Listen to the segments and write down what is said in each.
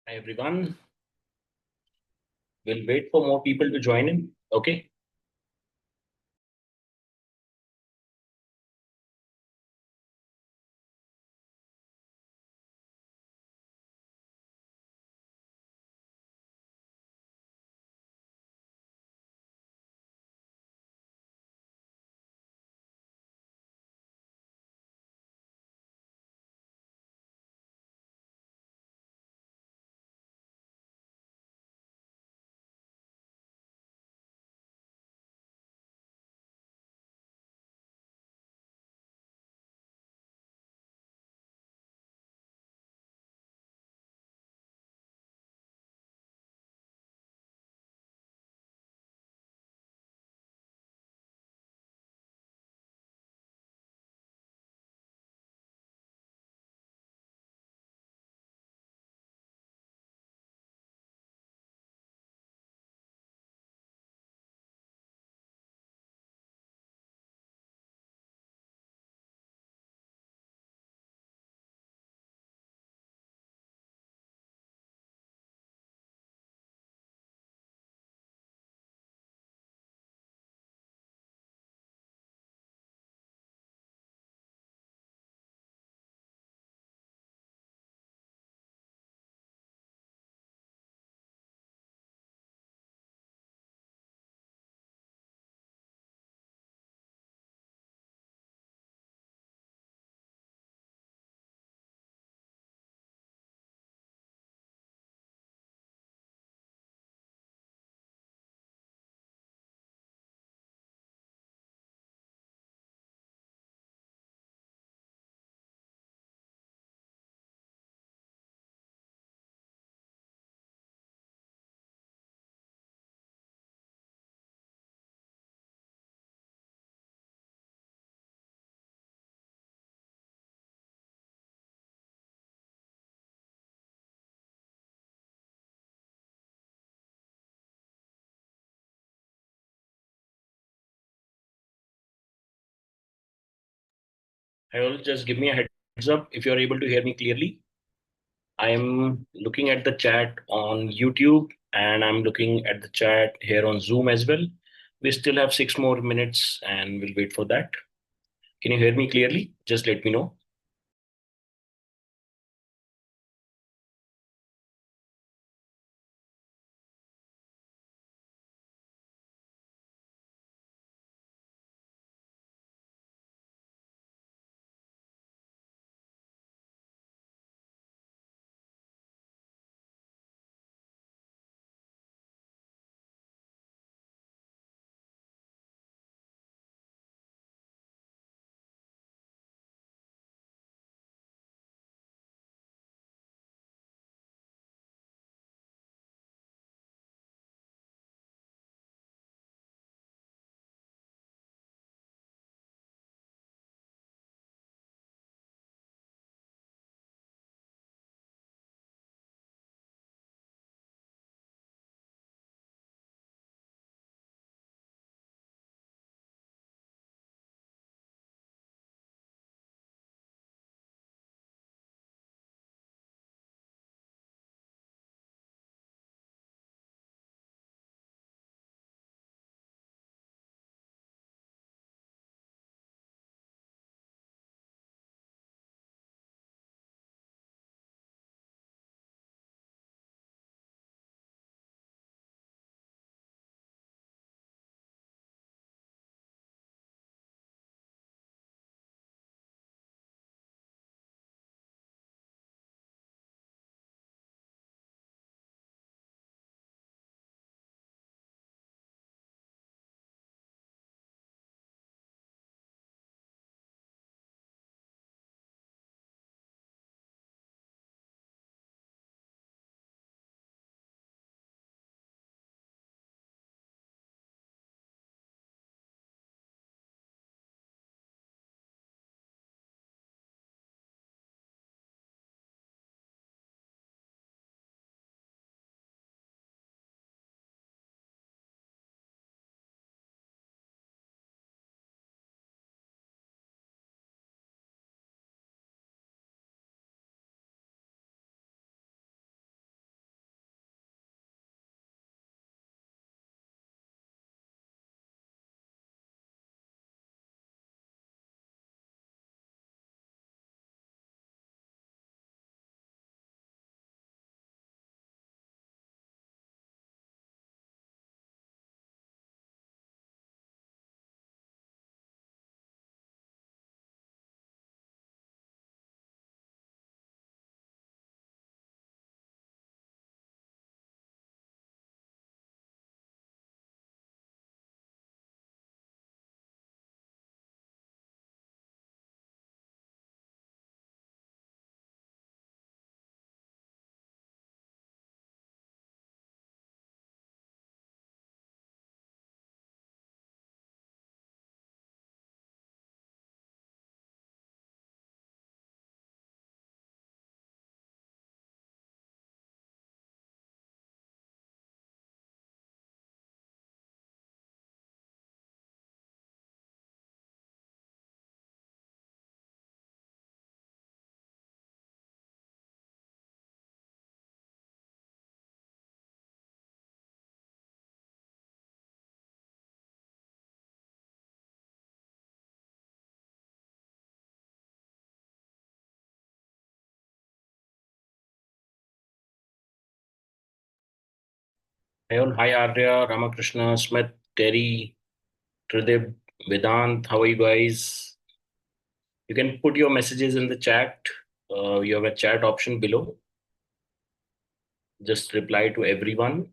Hi everyone. We'll wait for more people to join in. Okay. I will just give me a heads up if you're able to hear me clearly. I'm looking at the chat on YouTube and I'm looking at the chat here on Zoom as well. We still have 6 more minutes and we'll wait for that. Can you hear me clearly? Just let me know. Hi Arya, Ramakrishna, Smith, Terry, Tridib, Vedant. How are you guys? You can put your messages in the chat. You have a chat option below. Just reply to everyone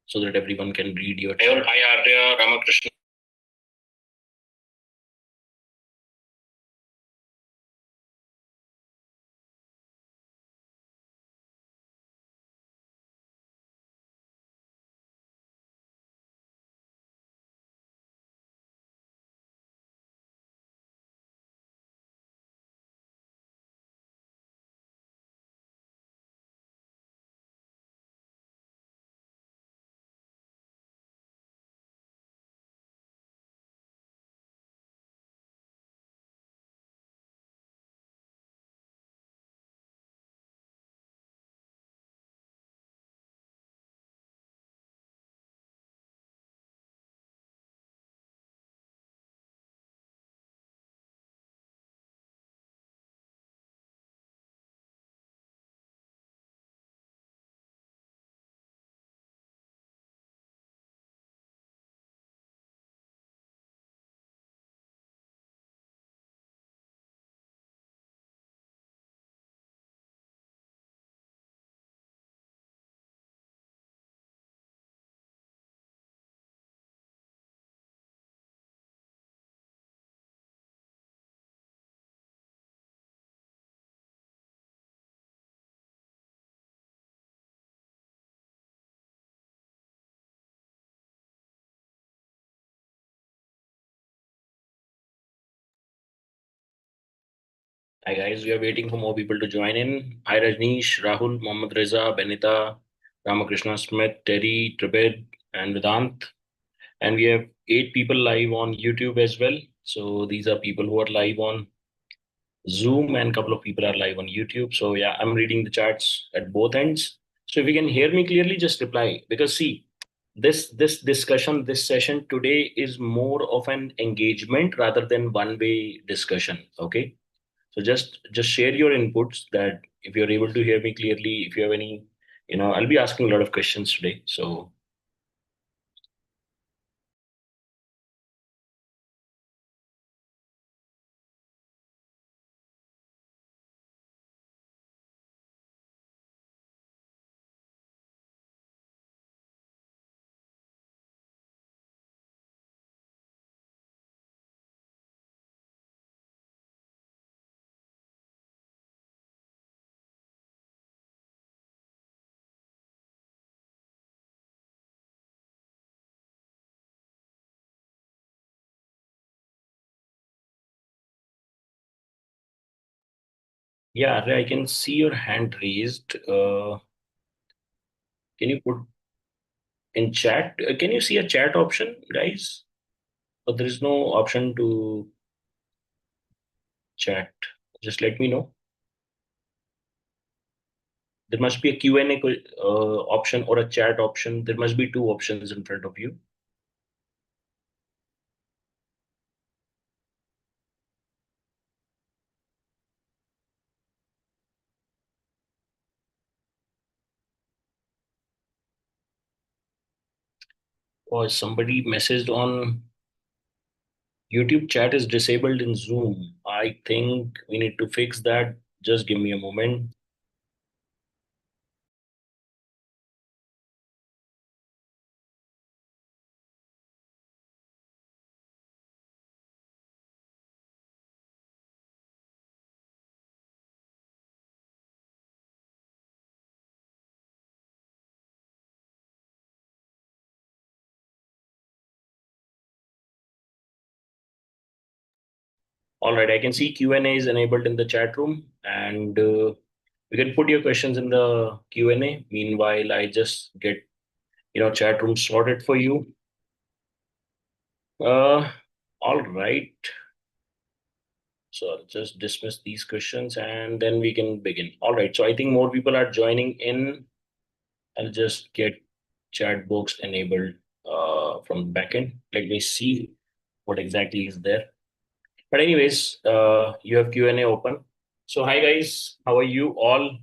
so that everyone can read your chat. Hi Arya, Ramakrishna. Hi guys, we are waiting for more people to join in. Hi Rajneesh, Rahul, Mohammad Reza, Benita, Ramakrishna Smith, Terry, Tribid, and Vedant. And we have 8 people live on YouTube as well. So these are people who are live on Zoom, and a couple of people are live on YouTube. So yeah, I'm reading the chats at both ends. So if you can hear me clearly, just reply. Because see, this discussion, this session today is more of an engagement rather than one-way discussion. Okay. So just share your inputs, that if you're able to hear me clearly, if you have any, I'll be asking a lot of questions today. So yeah, I can see your hand raised. Can you put in chat? Can you see a chat option, guys? But there is no option to chat. Just let me know. There must be a Q&A option or a chat option. There must be two options in front of you. Or somebody messaged on YouTube, chat is disabled in Zoom. I think we need to fix that. Just give me a moment. All right, I can see Q&A is enabled in the chat room, and you can put your questions in the Q&A. Meanwhile, I just get chat room sorted for you. Uh, all right. So I'll just dismiss these questions and then we can begin. All right. So I think more people are joining in. I'll just get chat box enabled from the backend. Let me see what exactly is there. But anyways, you have Q&A open. So hi guys, how are you all?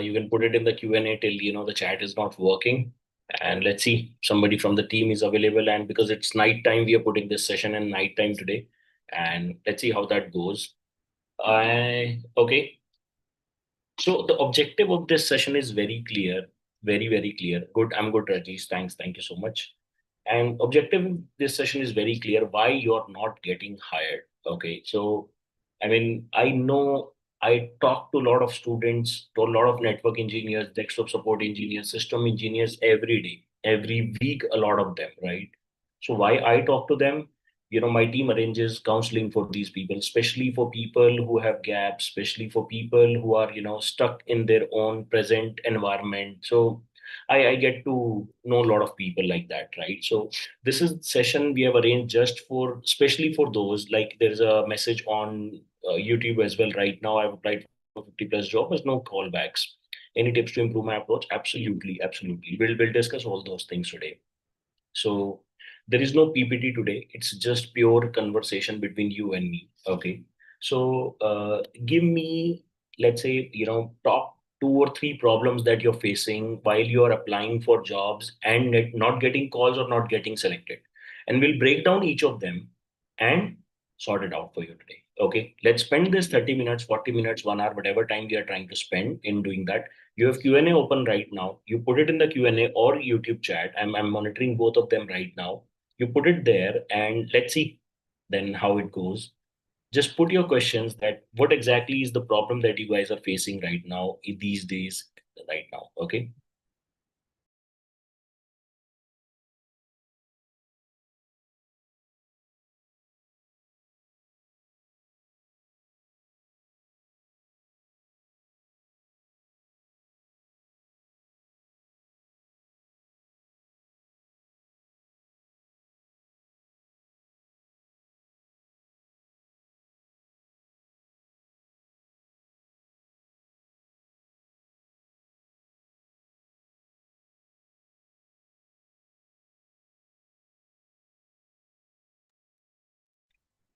You can put it in the Q&A till the chat is not working. And let's see, somebody from the team is available. And because it's night time, we are putting this session in night time today. And let's see how that goes. Okay. So the objective of this session is very clear, very, very clear. Good. I'm good, Rajesh. Thanks. Thank you so much. And objective of this session is very clear why you're not getting hired. Okay. So, I mean, I know I talk to a lot of students, to a lot of network engineers, desktop support engineers, system engineers every day, every week, a lot of them, right? So, why I talk to them? My team arranges counseling for these people, especially for people who have gaps, especially for people who are stuck in their own present environment. So I get to know a lot of people like that, right? So this is session we have arranged just for, especially for those, like there's a message on YouTube as well right now. I've applied for 50 plus job, there's no callbacks. Any tips to improve my approach? Absolutely, absolutely. We'll discuss all those things today. So there is no PPT today. It's just pure conversation between you and me. Okay. So give me, let's say, top two or three problems that you're facing while you are applying for jobs and not getting calls or not getting selected. And we'll break down each of them and sort it out for you today. Okay. Let's spend this 30 minutes, 40 minutes, 1 hour, whatever time we are trying to spend in doing that. You have Q&A open right now. You put it in the Q&A or YouTube chat. I'm monitoring both of them right now. You put it there and let's see then how it goes. Just put your questions that what exactly is the problem that you guys are facing right now in these days right now. Okay.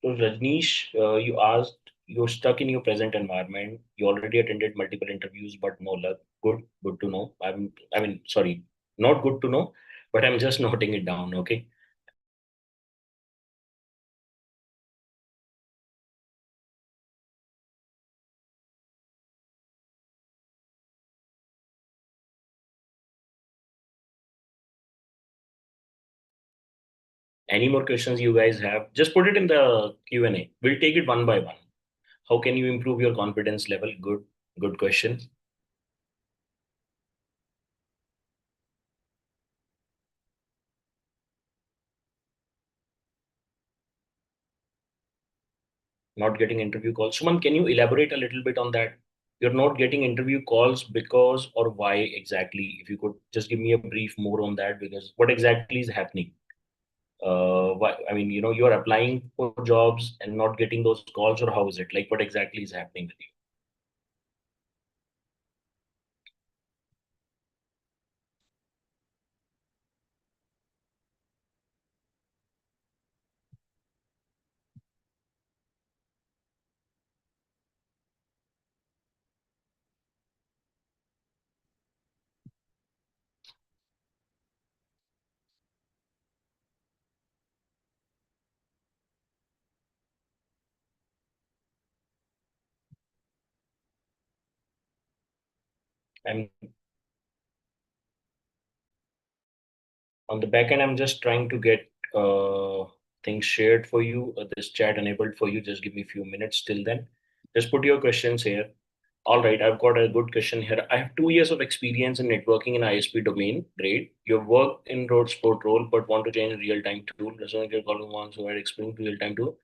So Rajneesh, you asked, you're stuck in your present environment. You already attended multiple interviews, but no luck. Good to know. I mean, sorry, not good to know, but I'm just noting it down. Okay. Any more questions you guys have, just put it in the Q&A. We'll take it one by one. How can you improve your confidence level? Good question. Not getting interview calls. Suman, can you elaborate a little bit on that? You're not getting interview calls because or why exactly? If you could just give me a brief more on that, because what exactly is happening? Why, I mean, you're applying for jobs and not getting those calls, or how is it? Like, what exactly is happening with you? I'm on the back end. I'm just trying to get things shared for you. This chat enabled for you. Just give me a few minutes till then. Just put your questions here. All right, I've got a good question here. I have 2 years of experience in networking in ISP domain. Great. You've worked in road sport role, but want to change real-time tool. Doesn't your column wants so I explain real-time tool.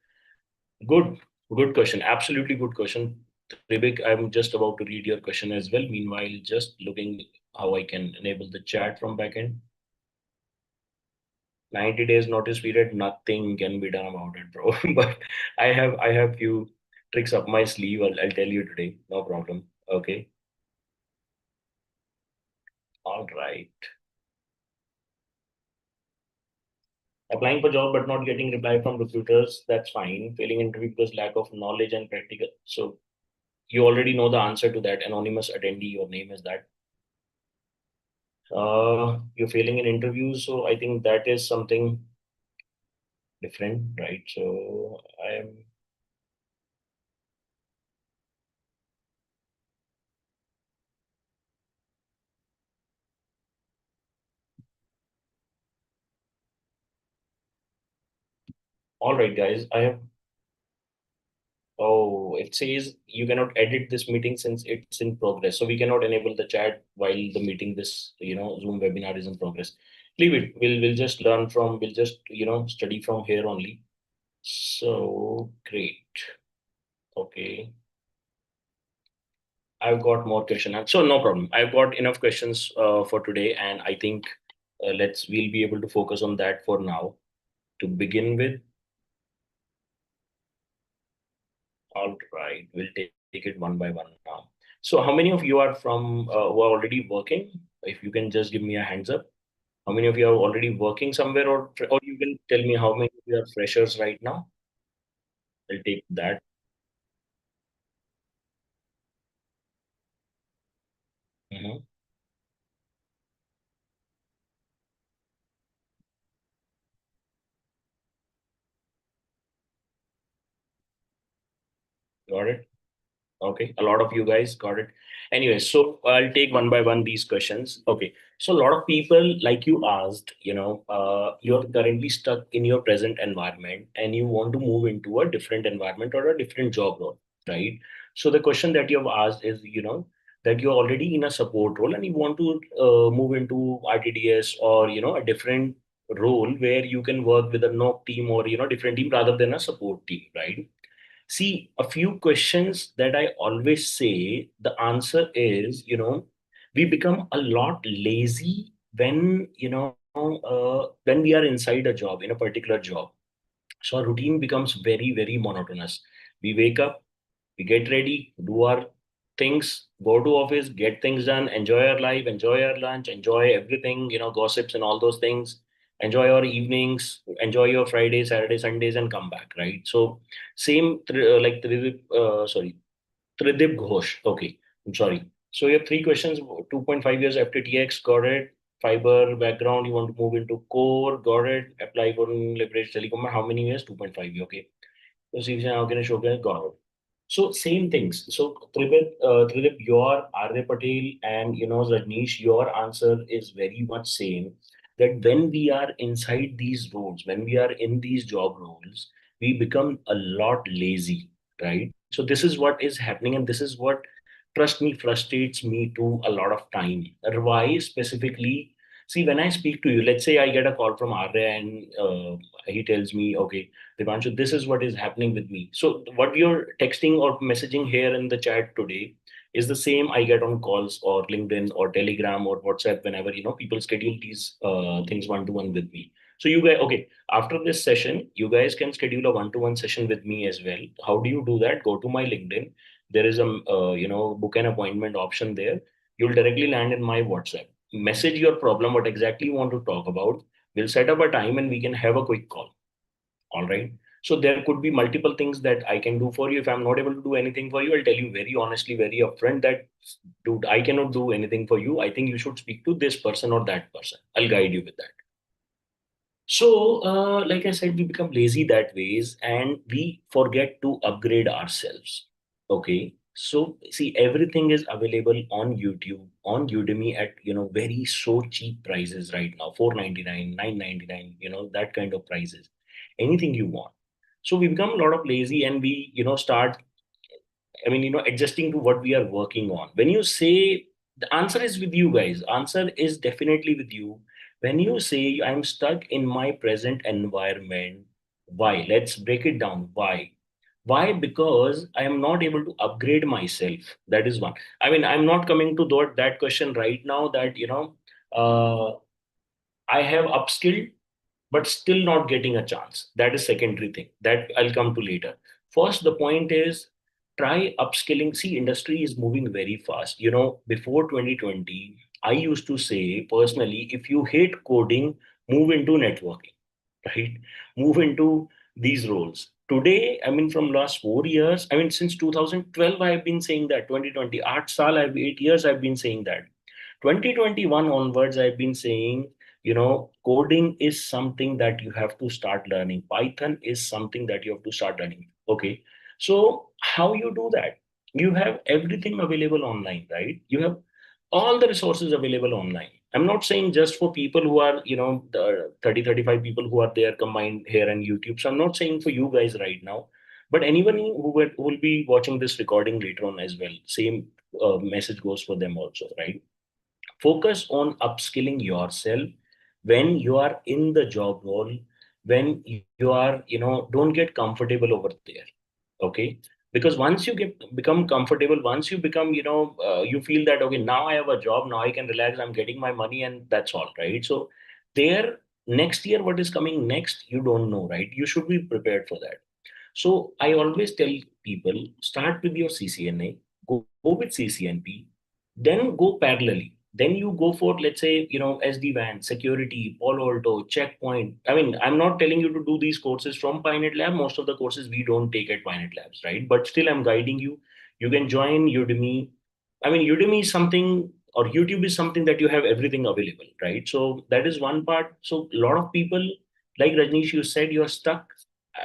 Good, good question. Absolutely good question. Tribik, I'm just about to read your question as well. Meanwhile, just looking how I can enable the chat from backend. 90 days notice period, nothing can be done about it, bro. But I have few tricks up my sleeve. I'll tell you today. No problem. Okay. All right. Applying for job but not getting reply from recruiters, that's fine. Failing interview because lack of knowledge and practical. So You already know the answer to that anonymous attendee. Your name is that. You're failing in interviews, so I think that is something different, right? So I am all right, guys. I have. Oh, it says you cannot edit this meeting since it's in progress. So we cannot enable the chat while the meeting, this, Zoom webinar is in progress. Leave it. We'll just learn from, we'll just, study from here only. So great. Okay. I've got more questions. So no problem. I've got enough questions for today, and I think we'll be able to focus on that for now. To begin with, all right, we'll take it one by one now. So how many of you are from who are already working? If you can just give me a hands up. How many of you are already working somewhere, or you can tell me how many of you are freshers right now? I'll take that. Mhm. Got it. Okay, a lot of you guys got it. Anyway, so I'll take one by one these questions. Okay, so a lot of people, like you asked, you're currently stuck in your present environment and you want to move into a different environment or a different job role, right? So the question that you have asked is, that you're already in a support role and you want to move into RTDS or, a different role where you can work with a NOC team or, different team rather than a support team, right? See, a few questions that I always say, the answer is, we become a lot lazy when, when we are inside a job, in a particular job. So our routine becomes very, very monotonous. We wake up, we get ready, do our things, go to office, get things done, enjoy our life, enjoy our lunch, enjoy everything, gossips and all those things, enjoy your evenings, enjoy your Friday, Saturday, Sundays, and come back, right? So same like Tridip Ghosh. Okay, I'm sorry. So you have three questions, 2.5 years FTTX, got it. Fiber background, you want to move into core, got it. Apply for leverage telecom. How many years? 2.5. Okay. So see, how can I show? Got it. So same things. So Tridip, your Arya Patel and Rajneesh, your answer is very much same. That when we are inside these roles, when we are in these job roles, we become a lot lazy, right? So this is what is happening, and this is what, trust me, frustrates me to a lot of time. Why specifically? See, when I speak to you, let's say I get a call from Arya and he tells me, okay, Deepanshu, this is what is happening with me. So what you're texting or messaging here in the chat today is the same I get on calls or LinkedIn or Telegram or WhatsApp whenever people schedule these things one to one with me. So you guys, okay, after this session, you guys can schedule a one to one session with me as well. How do you do that? Go to my LinkedIn. There is a book an appointment option there. You'll directly land in my WhatsApp. Message your problem, what exactly you want to talk about. We'll set up a time and we can have a quick call. All right. So there could be multiple things that I can do for you. If I'm not able to do anything for you, I'll tell you very honestly, very upfront that, dude, I cannot do anything for you. I think you should speak to this person or that person. I'll guide you with that. So, like I said, we become lazy that ways and we forget to upgrade ourselves. Okay. So, see, everything is available on YouTube, on Udemy at, very so cheap prices right now, 4.99, 9.99, that kind of prices, anything you want. So we become a lot of lazy and we, start, adjusting to what we are working on. When you say the answer is with you guys, answer is definitely with you. When you say I'm stuck in my present environment, why? Let's break it down. Why? Why? Because I am not able to upgrade myself. That is one. I'm not coming to that question right now that, I have upskilled but still not getting a chance. That is secondary thing that I'll come to later. First, the point is try upskilling. See, industry is moving very fast. Before 2020, I used to say personally, if you hate coding, move into networking, right? Move into these roles. today, I mean, from last 4 years, I mean, since 2012, I have been saying that. 2020, 8 saal, 8 years, I've been saying that. 2021 onwards, I've been saying, coding is something that you have to start learning. Python is something that you have to start learning. Okay. So how you do that? You have everything available online, right? You have all the resources available online. I'm not saying just for people who are, the 30, 35 people who are there combined here and YouTube. So I'm not saying for you guys right now, but anyone who will be watching this recording later on as well, same message goes for them also, right? Focus on upskilling yourself when you are in the job role, when you are, don't get comfortable over there. Okay. Because once you become comfortable, once you become, you feel that, okay, now I have a job, now I can relax, I'm getting my money, and that's all, right? So there, next year, what is coming next, you don't know, right? You should be prepared for that. So I always tell people, start with your CCNA, go with CCNP, then go parallelly. Then you go for, let's say, SD-WAN, security, Palo Alto, checkpoint. I mean, I'm not telling you to do these courses from PyNet Lab. Most of the courses we don't take at PyNet Labs, right? But still, I'm guiding you. You can join Udemy. I mean, Udemy is something, or YouTube is something that you have everything available, right? So that is one part. So a lot of people, like Rajnish, you said you're stuck.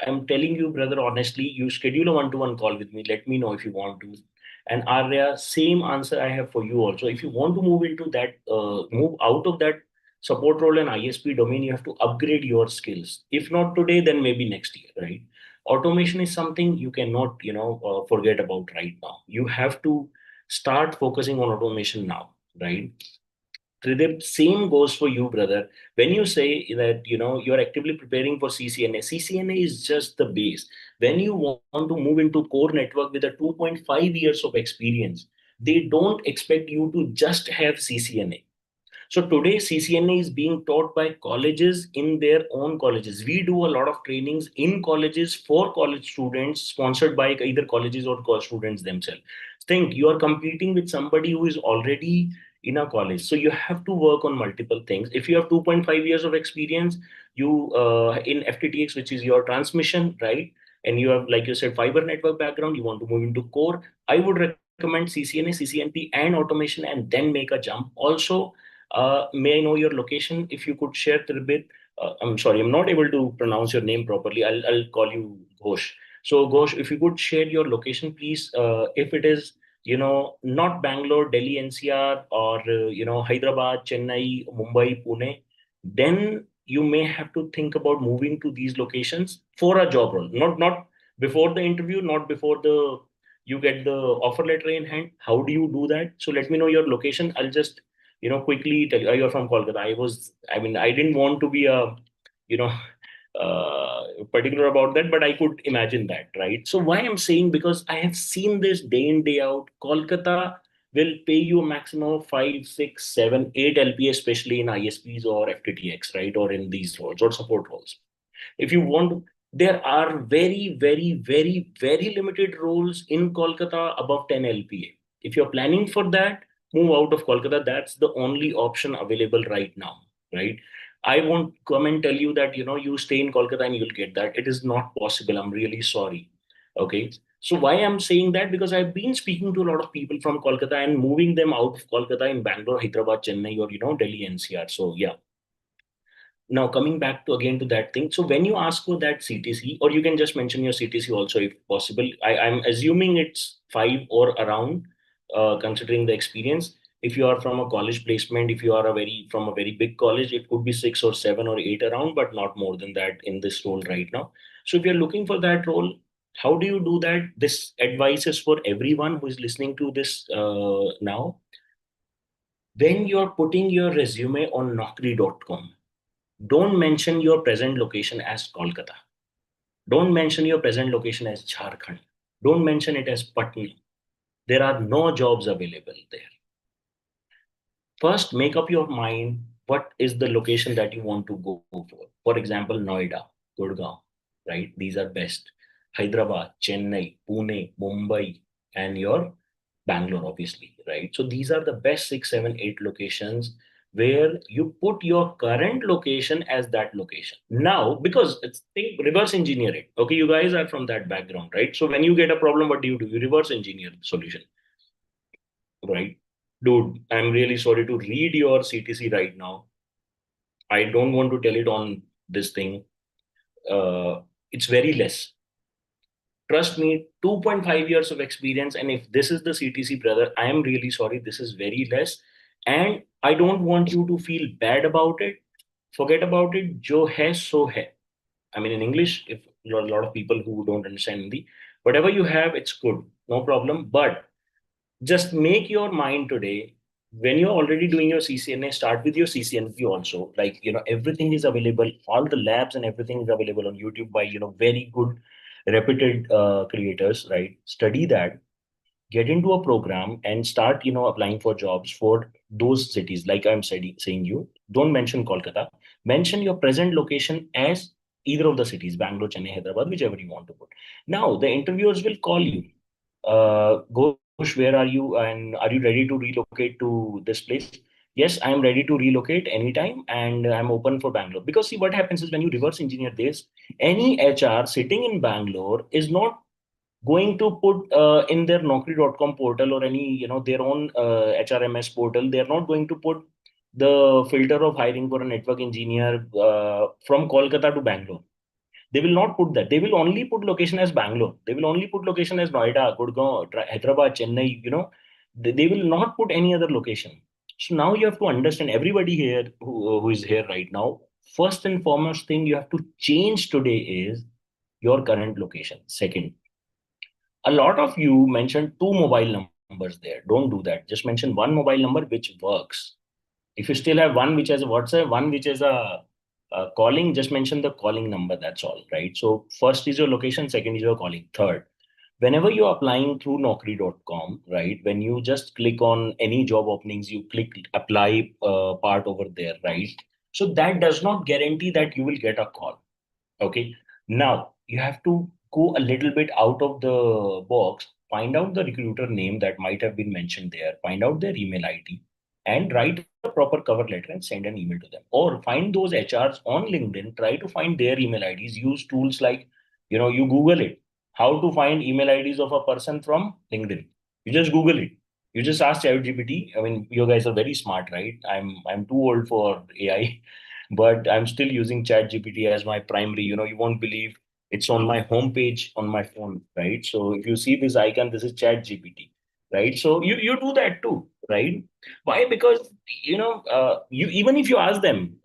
I'm telling you, brother, honestly, you schedule a one-to-one call with me. Let me know if you want to. And Arya, same answer I have for you also. If you want to move into that, move out of that support role and ISP domain, you have to upgrade your skills. If not today, then maybe next year, right? Automation is something you cannot, forget about right now. You have to start focusing on automation now, right? Tridib, same goes for you, brother. When you say that you're actively preparing for CCNA, CCNA is just the base. When you want to move into core network with a 2.5 years of experience, they don't expect you to just have CCNA. So today, CCNA is being taught by colleges in their own colleges. We do a lot of trainings in colleges for college students, sponsored by either colleges or college students themselves. Think you are competing with somebody who is already in a college. So you have to work on multiple things. If you have 2.5 years of experience, you in FTTX, which is your transmission, right? And you have, like you said, fiber network background, you want to move into core. I would recommend CCNA, CCNP, and automation, and then make a jump. Also, may I know your location? If you could share a bit. I'm sorry, I'm not able to pronounce your name properly. I'll call you Ghosh. So Ghosh, if you could share your location, please. If it is, not Bangalore, Delhi, NCR, or Hyderabad, Chennai, Mumbai, Pune, then you may have to think about moving to these locations for a job role. Not before the interview, not before the you get the offer letter in hand. How do you do that? So let me know your location. I'll just quickly tell you, you're from Kolkata. I mean, I didn't want to be you know, particular about that, but I could imagine that, right? So why I'm saying, because I have seen this day in, day out. Kolkata will pay you a maximum of 5, 6, 7, 8 LP, especially in ISPs or FTTX, right? Or in these roles or support roles. If you want to, there are very, very, very, very limited roles in Kolkata above 10 LPA. If you're planning for that, move out of Kolkata. That's the only option available right now, right? I won't come and tell you that, you stay in Kolkata and you'll get that. It is not possible. I'm really sorry. Okay. So why I'm saying that? Because I've been speaking to a lot of people from Kolkata and moving them out of Kolkata in Bangalore, Hyderabad, Chennai, or, Delhi NCR. So yeah, now coming back to again to that thing. So when you ask for that CTC, or you can just mention your CTC also if possible. I'm assuming it's 5 or around, considering the experience. If you are from a college placement, if you are a very from a very big college, it could be 6 or 7 or 8 around, but not more than that in this role right now. So if you're looking for that role, how do you do that? This advice is for everyone who is listening to this now. When you're putting your resume on Naukri.com, don't mention your present location as Kolkata. Don't mention your present location as Jharkhand. Don't mention it as Patna. There are no jobs available there. First, make up your mind what is the location that you want to go for. For example, Noida, Gurgaon, right? These are best. Hyderabad, Chennai, Pune, Mumbai, and your Bangalore, obviously, right? So these are the best 6, 7, 8 locations where you put your current location as that location. Now, because it's think reverse engineer it. Okay, you guys are from that background, right? So when you get a problem, what do? You reverse engineer the solution, right? Dude, I'm really sorry to read your CTC right now. I don't want to tell it on this thing. It's very less. Trust me, 2.5 years of experience. And if this is the CTC, brother, I am really sorry. This is very less. And I don't want you to feel bad about it. Forget about it. Jo hai, so hai. I mean, in English, if a lot of people who don't understand Hindi, whatever you have, it's good. No problem. But just make your mind today, when you're already doing your CCNA, start with your CCNP also. Like, everything is available. All the labs and everything is available on YouTube by, very good reputed creators, right? Study that, get into a program and start, applying for jobs for those cities. Like I'm saying you, don't mention Kolkata, mention your present location as either of the cities, Bangalore, Chennai, Hyderabad, whichever you want to put. Now the interviewers will call you. Ghosh, where are you? And are you ready to relocate to this place? Yes, I am ready to relocate anytime and I'm open for Bangalore. Because see, what happens is when you reverse engineer this, any HR sitting in Bangalore is not going to put in their Naukri.com portal or any, their own HRMS portal. They're not going to put the filter of hiring for a network engineer from Kolkata to Bangalore. They will not put that. They will only put location as Bangalore. They will only put location as Noida, Gurgaon, Hyderabad, Chennai, they will not put any other location. So now you have to understand everybody here who is here right now. First and foremost thing you have to change today is your current location. Second, a lot of you mentioned two mobile numbers there. Don't do that. Just mention one mobile number which works. If you still have one which has a WhatsApp, one which is a calling, just mention the calling number. That's all, right? So first is your location, second is your calling. Third, whenever you're applying through Naukri.com, right? When you just click on any job openings, you click apply part over there, right? So that does not guarantee that you will get a call. Okay. Now you have to go a little bit out of the box, find out the recruiter name that might have been mentioned there, find out their email ID, and write a proper cover letter and send an email to them. Or find those HRs on LinkedIn, try to find their email IDs, use tools like, you Google it. How to find email IDs of a person from LinkedIn. You just Google it. You just ask ChatGPT. I mean, you guys are very smart, right? I'm too old for AI, but I'm still using ChatGPT as my primary. You won't believe it's on my homepage on my phone, right? So if you see this icon, this is ChatGPT, right? So you do that too, right? Why? Because you, even if you ask them,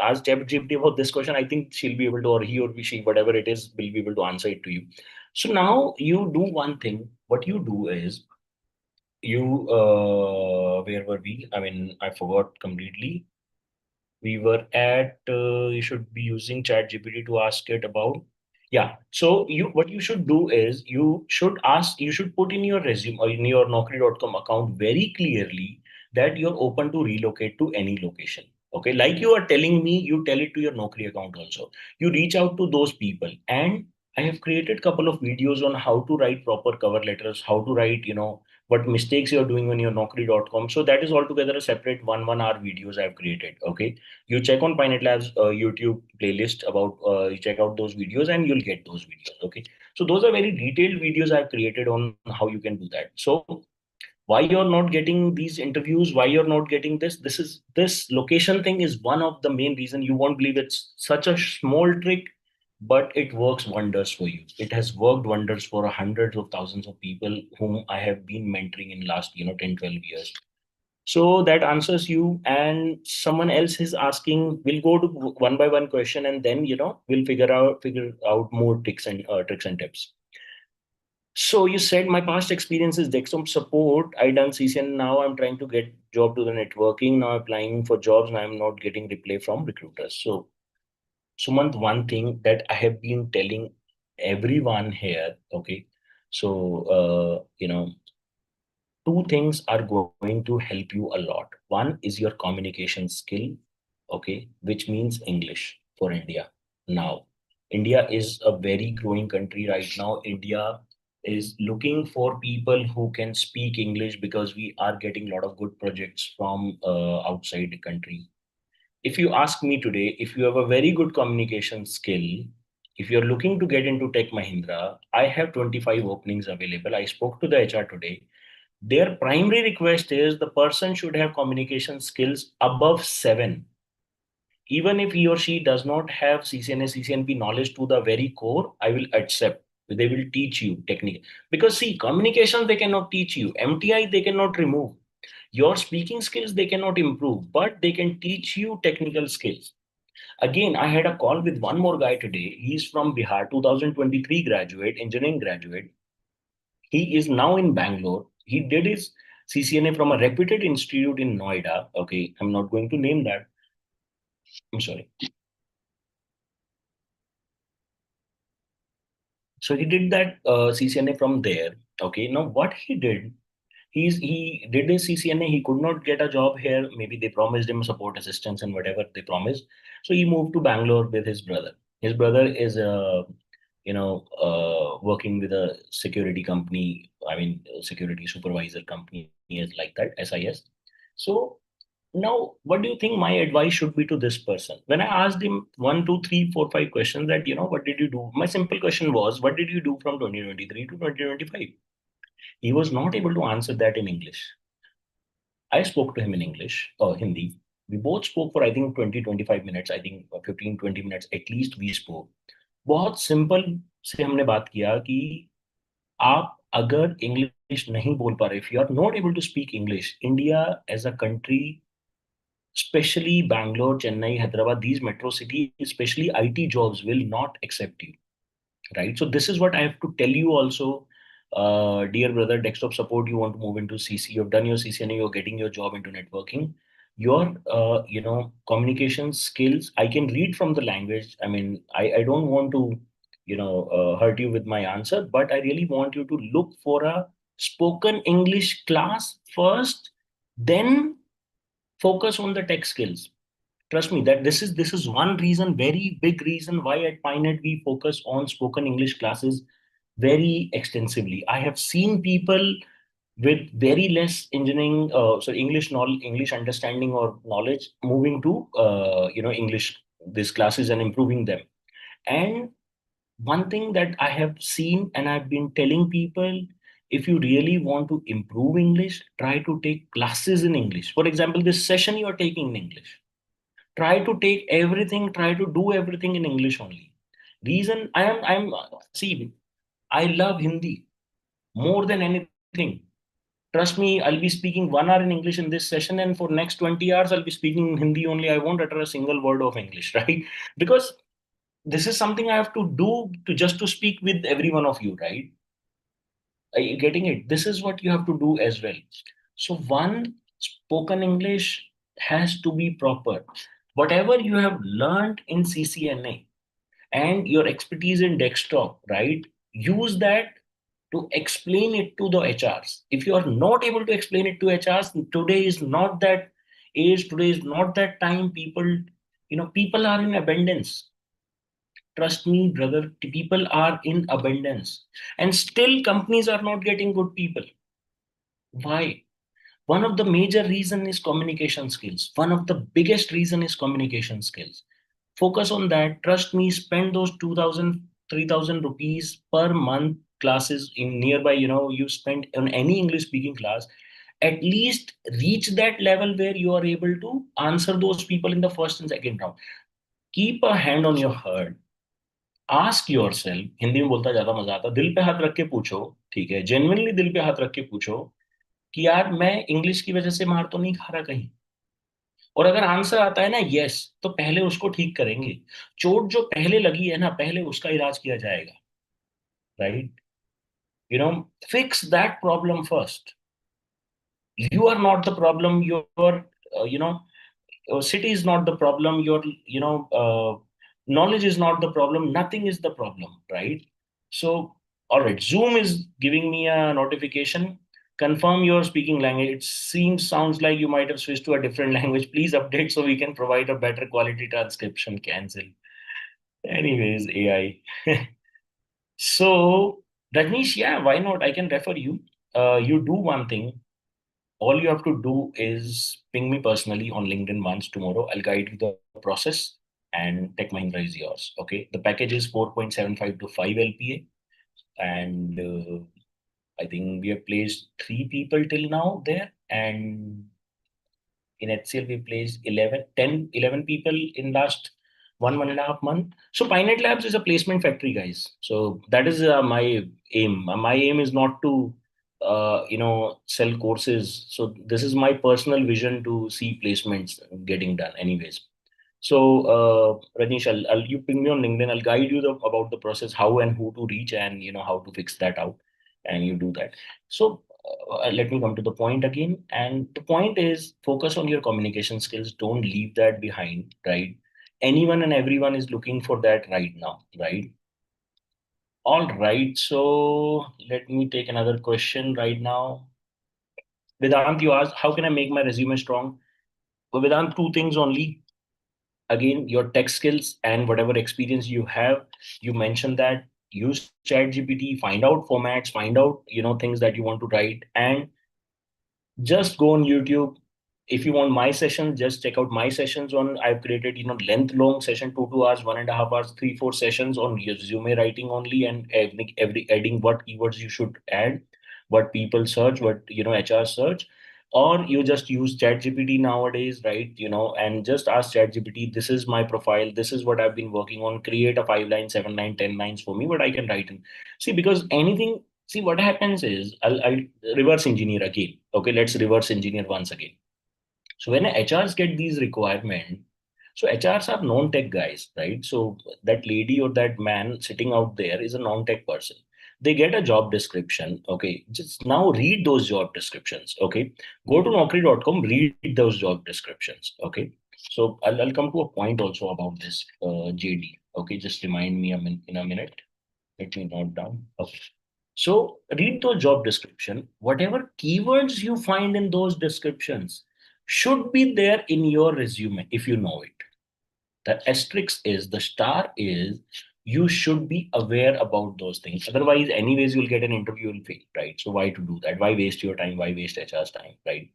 ask ChatGPT about this question, I think she'll be able to, or he or she, whatever it is, will be able to answer it to you. So now you do one thing. What you do is you where were we? I mean, I forgot completely. We were at you should be using ChatGPT to ask it about. Yeah, so you, what you should do is you should put in your resume or in your Naukri.com account very clearly that you're open to relocate to any location. Okay, like you are telling me, you tell it to your Naukri account also. You reach out to those people, and I have created couple of videos on how to write proper cover letters, how to write, what mistakes you're doing on your Naukri.com. So that is altogether a separate 1 hour videos I've created. Okay, you check on PyNet Labs YouTube playlist about you check out those videos and you'll get those videos. Okay, so those are very detailed videos I've created on how you can do that. So why you're not getting these interviews, why you're not getting this location thing is one of the main reason. You won't believe it's such a small trick, but it works wonders for you. It has worked wonders for hundreds of thousands of people whom I have been mentoring in last 10, 12 years. So that answers you, and someone else is asking. We'll go to one by one question, and then we'll figure out more tricks and tips. So you said my past experience is Dexcom support. I done CCN. Now I'm trying to get job to the networking. Now applying for jobs, and I'm not getting reply from recruiters. So Sumant, one thing that I have been telling everyone here. Okay, so two things are going to help you a lot. One is your communication skill, okay, which means English for India. Now, India is a very growing country right now. India is looking for people who can speak English because we are getting a lot of good projects from outside the country. If you ask me today, if you have a very good communication skill, if you're looking to get into Tech Mahindra, I have 25 openings available. I spoke to the HR today. Their primary request is the person should have communication skills above 7. Even if he or she does not have CCNA, CCNP knowledge to the very core, I will accept. They will teach you technique. Because see, communication they cannot teach you. MTI they cannot remove. Your speaking skills they cannot improve, but they can teach you technical skills. Again, I had a call with one more guy today. He's from Bihar, 2023 graduate, engineering graduate. He is now in Bangalore. He did his CCNA from a reputed institute in Noida. Okay, I'm not going to name that. I'm sorry. So he did that CCNA from there. Okay, now what he did, he did his CCNA. He could not get a job here. Maybe they promised him support assistance and whatever they promised. So he moved to Bangalore with his brother. His brother is working with a security company. I mean, a security supervisor company is like that, SIS. So now, what do you think my advice should be to this person? When I asked him one, two, three, four, five questions that, what did you do? My simple question was, what did you do from 2023 to 2025? He was not able to answer that in English. I spoke to him in English or Hindi. We both spoke for, I think, 20, 25 minutes. I think 15, 20 minutes at least we spoke. बहुत simple से हमने बात किया कि आप अगर English नहीं बोल पा रहे, if you are not able to speak English, India as a country, especially Bangalore, Chennai, Hyderabad, these metro cities, especially IT jobs will not accept you, right? So this is what I have to tell you also, dear brother, desktop support, you want to move into CC, you've done your CCNA, you're getting your job into networking. Your, communication skills, I can read from the language. I mean, I don't want to, hurt you with my answer, but I really want you to look for a spoken English class first, then focus on the tech skills. Trust me that this is one reason, very big reason why at PyNet we focus on spoken English classes very extensively. I have seen people with very less engineering, so English knowledge, English understanding or knowledge, moving to English these classes and improving them. And one thing that I have seen and I've been telling people, if you really want to improve English, try to take classes in English. For example, this session you are taking in English, try to take everything, try to do everything in English only. Reason, I'm see, I love Hindi more than anything. Trust me, I'll be speaking 1 hour in English in this session, and for next 20 hours I'll be speaking in Hindi only. I won't utter a single word of English right? Because this is something I have to do to just to speak with every one of you, right? Are you getting it? This is what you have to do as well. So one, spoken English has to be proper. Whatever you have learned in CCNA and your expertise in desktop, right? Use that to explain it to the HRs. If you are not able to explain it to HRs, today is not that age, today is not that time. People are in abundance. Trust me, brother, people are in abundance. And still companies are not getting good people. Why? One of the major reason is communication skills. One of the biggest reason is communication skills. Focus on that. Trust me, spend those 2,000, 3,000 rupees per month classes in nearby, you spend on any English speaking class. At least reach that level where you are able to answer those people in the first and second round. Keep a hand on your heart. Ask your self, Hindi में बोलता ज्यादा मजा आता, दिल पे हाथ रख के पूछो, ठीक है, जेन्युइनली दिल पे हाथ रख के पूछो कि यार मैं इंग्लिश की वजह से मार तो नहीं खा रहा कहीं। और अगर आंसर आता है ना यस, तो पहले उसको ठीक करेंगे। चोट जो पहले लगी है ना, पहले उसका इलाज किया जाएगा, right? Fix that problem first. You are not the problem, your city is not the problem, your knowledge is not the problem, nothing is the problem, right? So all right, Zoom is giving me a notification. Confirm your speaking language. It sounds like you might have switched to a different language. Please update so we can provide a better quality transcription. Cancel. Anyways, AI. So Rajnish, yeah, why not? I can refer you. You do one thing. All you have to do is ping me personally on LinkedIn once tomorrow. I'll guide you the process and Tech Mahindra is yours. Okay. The package is 4.75 to 5 LPA. And I think we have placed three people till now there. And in HCL, we placed 11, 10, 11 people in last 1.5 month. So PyNet Labs is a placement factory, guys. So that is my aim. My aim is not to, sell courses. So this is my personal vision to see placements getting done anyways. So, Rajnish, you ping me on LinkedIn. I'll guide you about the process, how and who to reach, and how to fix that out, and you do that. So, let me come to the point again. And the point is, focus on your communication skills. Don't leave that behind, right? Anyone and everyone is looking for that right now, right? All right. So, let me take another question right now. Vedant, you asked, how can I make my resume strong? Well, Vedant, two things only. Again, your tech skills and whatever experience you have, you mentioned that. Use chat gpt, find out formats, find out things that you want to write, and just go on YouTube. If you want my session, just check out my sessions on. I've created length long session, 2 hours, 1.5 hours, 3 4 sessions on resume writing only, and every adding what keywords you should add, what people search, what HR search. Or you just use chat gpt nowadays, right? And just ask chat gpt, this is my profile, this is what I've been working on, create a 5 line, 7 line, 10 lines for me, what I can write in. See, because anything. See, what happens is, I'll reverse engineer again. Okay, let's reverse engineer once again. So when HRs get these requirements, so HRs are non-tech guys, right? So that lady or that man sitting out there is a non-tech person. They get a job description. Okay, just now read those job descriptions. Okay, go to naukri.com, read those job descriptions. Okay, so I'll come to a point also about this JD. Okay, just remind me in a minute. Let me note down. Okay. So read the job description. Whatever keywords you find in those descriptions should be there in your resume if you know it. The asterisk is, the star is, you should be aware about those things. Otherwise, anyways, you'll get an interview and fail, right? So why to do that? Why waste your time? Why waste HR's time, right?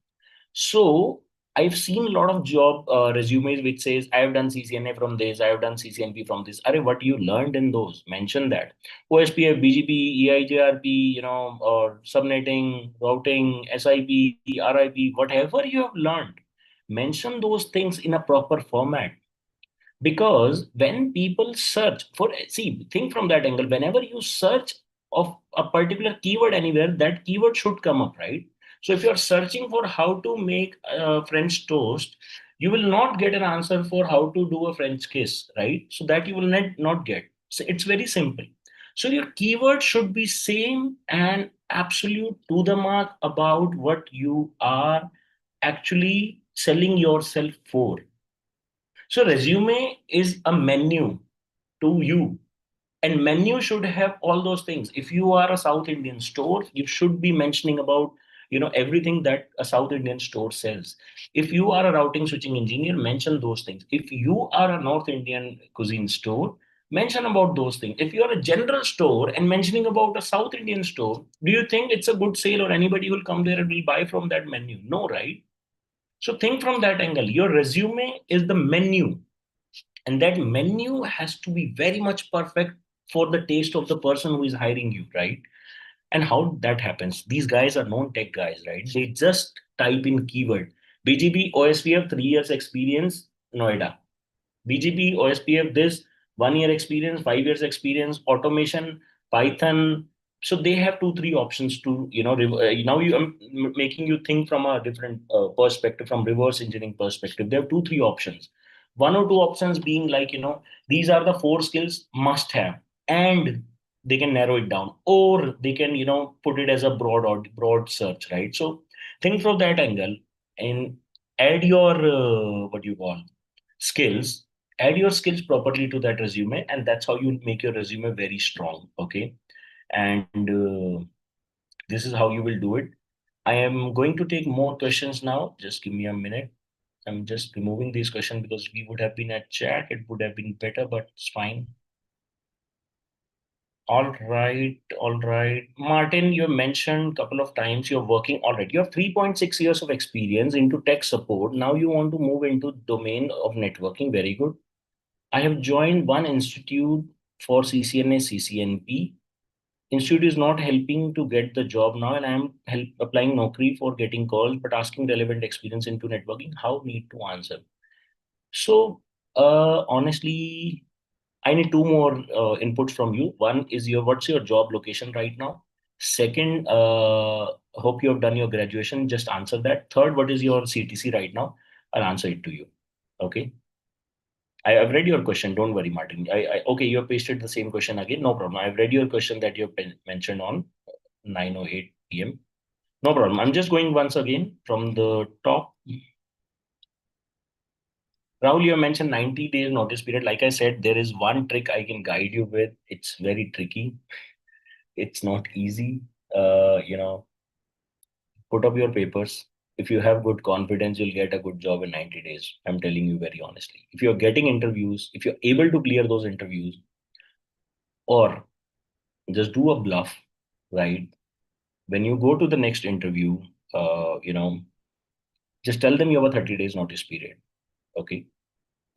So I've seen a lot of job resumes which says I have done CCNA from this, I have done CCNP from this. Are what you learned in those? Mention that. OSPF, BGP, EIGRP, or subnetting, routing, SIP, RIP, whatever you have learned. Mention those things in a proper format, because when people search for, see, think from that angle. Whenever you search of a particular keyword anywhere, that keyword should come up, right? So if you're searching for how to make French toast, you will not get an answer for how to do a French kiss, right? So that you will not get. So it's very simple. So your keyword should be same and absolute to the mark about what you are actually selling yourself for. So resume is a menu to you, and menu should have all those things. If you are a South Indian store, you should be mentioning about everything that a South Indian store sells. If you are a routing switching engineer, mention those things. If you are a North Indian cuisine store, mention about those things. If you are a general store and mentioning about a South Indian store, do you think it's a good sale, or anybody will come there and will buy from that menu? No, right? So think from that angle. Your resume is the menu, and that menu has to be very much perfect for the taste of the person who is hiring you, right? And how that happens, these guys are non-tech guys, right? They just type in keyword BGP OSPF, 3 years experience, Noida. BGP, OSPF, this 1 year experience, 5 years experience, automation, Python. So they have two, three options to, now I'm making you think from a different perspective, from reverse engineering perspective. They have two, three options. One or two options being like, these are the 4 skills must have, and they can narrow it down, or they can, put it as a broad or broad search, right? So think from that angle and add your, what you call, skills. Add your skills properly to that resume, and that's how you make your resume very strong. Okay. And this is how you will do it. I am going to take more questions now. Just give me a minute. I'm just removing these questions because we would have been at chat, it would have been better, but it's fine. All right, all right. Martin, you mentioned a couple of times you're working already. You have 3.6 years of experience into tech support. Now you want to move into domain of networking. Very good. I have joined one institute for CCNA, CCNP. Institute is not helping to get the job now, and I am applying Naukri for getting calls, but asking relevant experience into networking. How need to answer? So, honestly, I need two more inputs from you. One is your what's your job location right now? Second, hope you have done your graduation. Just answer that. Third, what is your CTC right now? I'll answer it to you. Okay. I've read your question. Don't worry, Martin. Okay, you have pasted the same question again. No problem. I've read your question that you mentioned on 9:08 p.m. No problem. I'm just going once again from the top. Rahul, you mentioned 90 days notice period. Like I said, there is one trick I can guide you with. It's very tricky. It's not easy. Put up your papers. If you have good confidence, you'll get a good job in 90 days. I'm telling you very honestly. If you're getting interviews, if you're able to clear those interviews, or just do a bluff, right? When you go to the next interview, uh, you know, just tell them you have a 30 days notice period. Okay.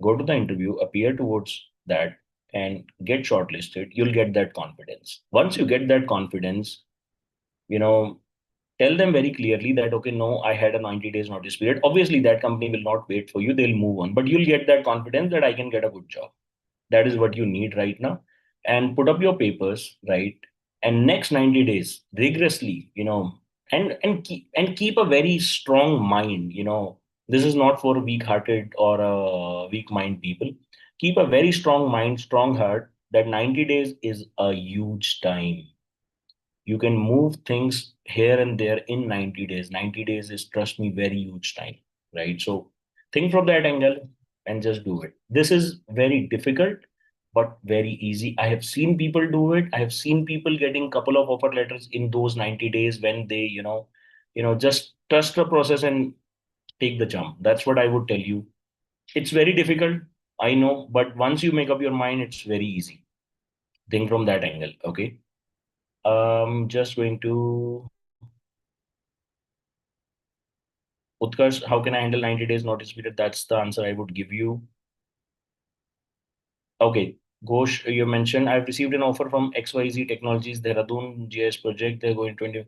Go to the interview, appear towards that, and get shortlisted. You'll get that confidence. Once you get that confidence, you know, tell them very clearly that, okay, no, I had a 90 days notice period. Obviously, that company will not wait for you, they'll move on, but you'll get that confidence that I can get a good job. That is what you need right now. And put up your papers, right? And next 90 days, rigorously, and keep a very strong mind. This is not for weak-hearted or weak mind people. Keep a very strong mind, strong heart. That 90 days is a huge time. You can move things here and there in 90 days. 90 days is, trust me, very huge time, right? So think from that angle and just do it. This is very difficult, but very easy. I have seen people do it. I have seen people getting couple of offer letters in those 90 days when they, just trust the process and take the jump. That's what I would tell you. It's very difficult, I know, but once you make up your mind, it's very easy. Think from that angle, okay? Just going to Utkarsh, how can I handle 90 days notice period? That's the answer I would give you. Okay. Ghosh, you mentioned I've received an offer from XYZ Technologies, Dehradun GS project. They're going 20.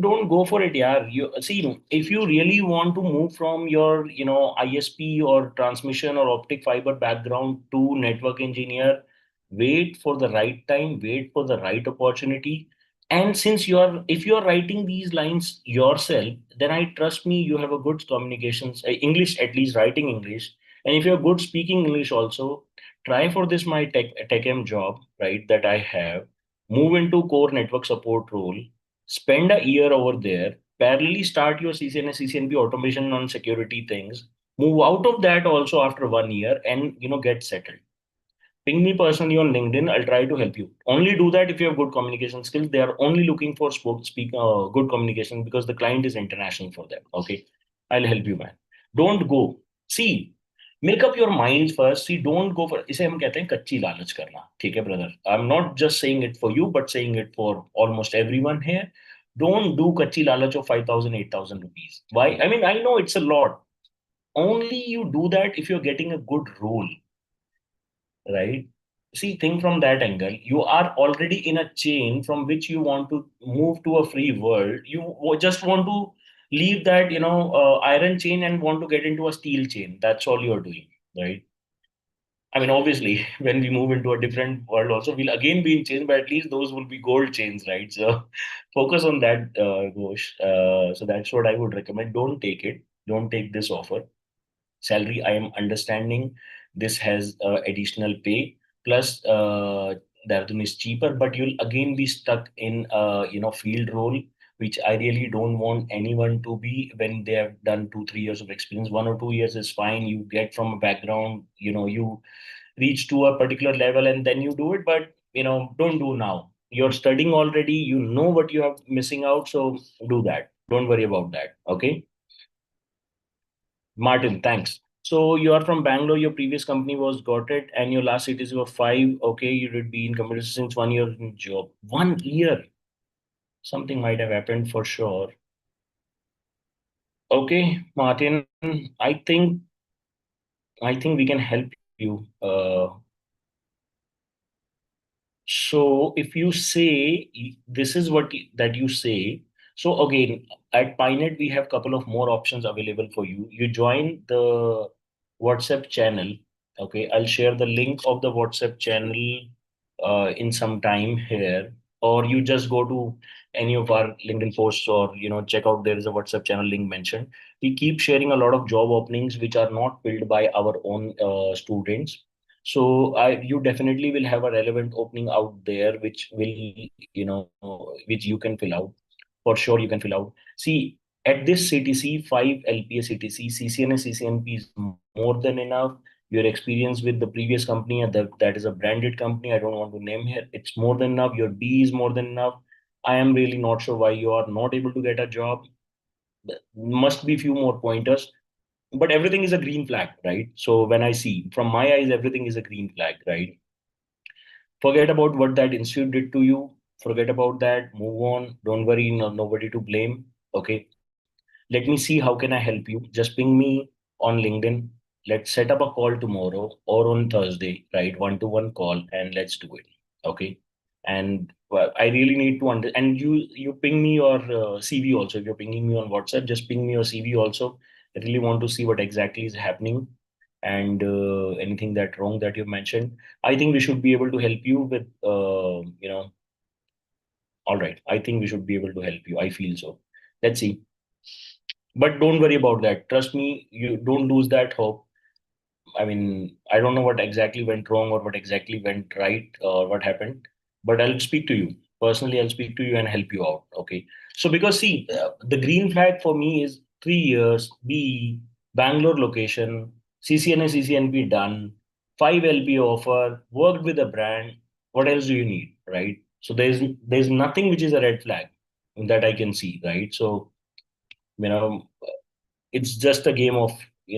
Don't go for it, yeah. You see, if you really want to move from your, ISP or transmission or optic fiber background to network engineer, wait for the right time, wait for the right opportunity. And since if you're writing these lines yourself, then I trust me, you have a good communications, English, at least writing English. And if you're good speaking English also, try for this my tech M job, right? That I have. Move into core network support role, spend a year over there, parallelly start your CCNA, CCNP automation on security things, move out of that also after 1 year and get settled. Ping me personally on LinkedIn. I'll try to help you. Only do that if you have good communication skills. They are only looking for good communication because the client is international for them. Okay, I'll help you, man. Don't go. See, make up your mind first. See, don't go for. इसे हम कहते हैं कच्ची लालच करना. ठीक है, brother. I'm not just saying it for you, but saying it for almost everyone here. Don't do kacchi lalach of 5,000, 8,000 rupees. Why? I mean, I know it's a lot. Only you do that if you're getting a good role, right? See, think from that angle. You are already in a chain from which you want to move to a free world. You just want to leave that, iron chain and want to get into a steel chain. That's all you're doing, right? I mean, obviously, when we move into a different world, also we'll again be in chains, but at least those will be gold chains, right? So focus on that, Ghosh. So that's what I would recommend. Don't take it. Don't take this offer. Salary, I am understanding this has additional pay, plus Dehradun is cheaper, but you'll again be stuck in field role, which I really don't want anyone to be when they have done 2 3 years of experience. 1 or 2 years is fine. You get from a background, you reach to a particular level and then you do it, but don't do now. You're studying already, you know what you have missing out, so do that. Don't worry about that. Okay, Martin, thanks. So you are from Bangalore. Your previous company was got it, and your last CTC were five. Okay, you did be in computer since 1 year in job. 1 year. Something might have happened for sure. Okay, Martin. I think we can help you. So if you say this is what that you say, so again at PyNet we have couple of more options available for you. You join the WhatsApp channel. Okay, I'll share the link of the WhatsApp channel in some time here, or you just go to any of our LinkedIn posts, or check out there is a WhatsApp channel link mentioned. We keep sharing a lot of job openings which are not filled by our own students, so you definitely will have a relevant opening out there, which will, which you can fill out. For sure, you can fill out. See, at this CTC, 5 LPA CTC, CCNA, CCNP is more than enough. Your experience with the previous company, and that is a branded company, I don't want to name here, it's more than enough. Your B is more than enough. I am really not sure why you are not able to get a job. There must be few more pointers, but everything is a green flag, right? So when I see from my eyes, everything is a green flag, right? Forget about what that institute did to you. Forget about that. Move on. Don't worry. No, nobody to blame. Okay. Let me see how can I help you. Just ping me on LinkedIn. Let's set up a call tomorrow or on Thursday, right? One-to-one call, and let's do it. Okay. And well, I really need to and you ping me your CV also. If you're pinging me on WhatsApp, just ping me your CV also. I really want to see what exactly is happening, and anything that wrong that you mentioned. I think we should be able to help you with, all right. I think we should be able to help you. I feel so. Let's see. But don't worry about that. Trust me, you don't lose that hope. I mean, I don't know what exactly went wrong or what exactly went right or what happened, but I'll speak to you. Personally, I'll speak to you and help you out. Okay. So, because see, the green flag for me is 3 years, B, Bangalore location, CCNA, CCNP done, 5 LP offer, worked with a brand. What else do you need? Right. So, there's nothing which is a red flag that I can see. Right. So, you know, it's just a game of,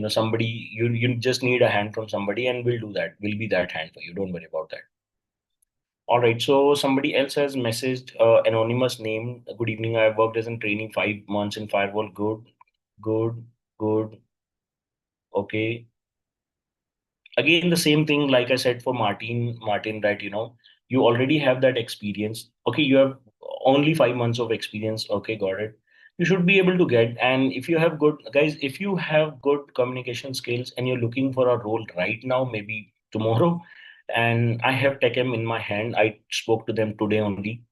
somebody, you just need a hand from somebody, and we'll do that. We'll be that hand for you. Don't worry about that. All right, so somebody else has messaged, anonymous name. Good evening, I have worked as in training 5 months in firewall. Good good Okay, again the same thing like I said for Martin, that you already have that experience. Okay, you have only 5 months of experience. Okay, got it. You should be able to get, and if you have good guys, if you have good communication skills and you're looking for a role right now, maybe tomorrow, and I have Techem in my hand, I spoke to them today only.